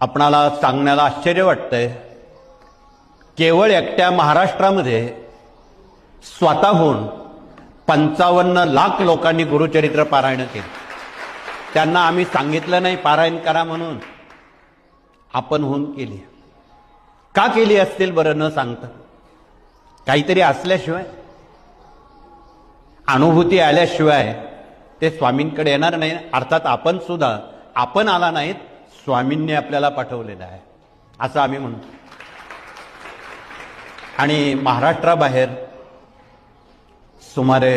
आपणाला सांगण्याला आश्चर्य वाटतंय, केवळ एकट्या महाराष्ट्रामध्ये स्वतःहून 55 लाख लोकांनी गुरुचरित्र पारायण केले. त्यांना आम्ही सांगितलं नाही पारायण करा म्हणून, आपण होऊन केली. का केली असतील बरं न सांगता? काहीतरी असल्याशिवाय, अनुभूती आल्याशिवाय ते स्वामींकडे येणार नाही. अर्थात आपण सुद्धा, आपण आला नाहीत, स्वामींनी आपल्याला पाठवलेलं आहे असं आम्ही म्हणतो. आणि महाराष्ट्राबाहेर सुमारे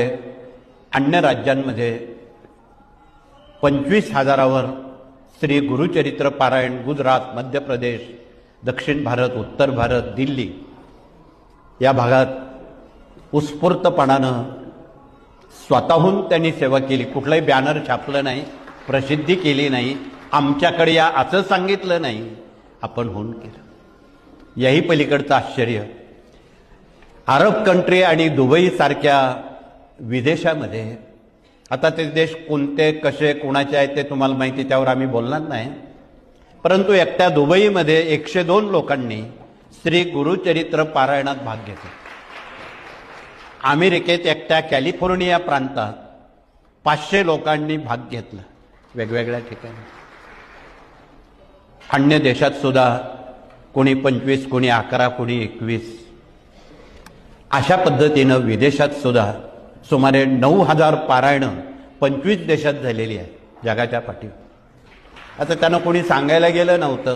अन्य राज्यांमध्ये 25,000वर श्री गुरुचरित्र पारायण गुजरात, मध्य प्रदेश, दक्षिण भारत, उत्तर भारत, दिल्ली या भागात उत्स्फूर्तपणानं स्वतःहून त्यांनी सेवा केली. कुठलंही बॅनर छापलं नाही, प्रसिद्धी केली नाही, आमच्याकडे या असं सांगितलं नाही, आपण होऊन केलं. याही पलीकडचं आश्चर्य, अरब कंट्री आणि दुबई सारख्या विदेशामध्ये, आता ते देश कोणते कसे कोणाचे आहेत ते तुम्हाला माहिती, त्यावर आम्ही बोलणार नाही, परंतु एकट्या दुबईमध्ये 102 लोकांनी श्री गुरुचरित्र पारायणात भाग घेतला. अमेरिकेत एकट्या कॅलिफोर्निया प्रांतात 500 लोकांनी भाग घेतला वेगवेगळ्या ठिकाणी. अन्य देशात सुद्धा कोणी 25, कोणी 11, कोणी 21, अशा पद्धतीनं विदेशात सुद्धा सुमारे 9,000 पारायणं 25 देशात झालेली आहे जगाच्या पाठीवर. आता त्यांना कोणी सांगायला गेलं नव्हतं.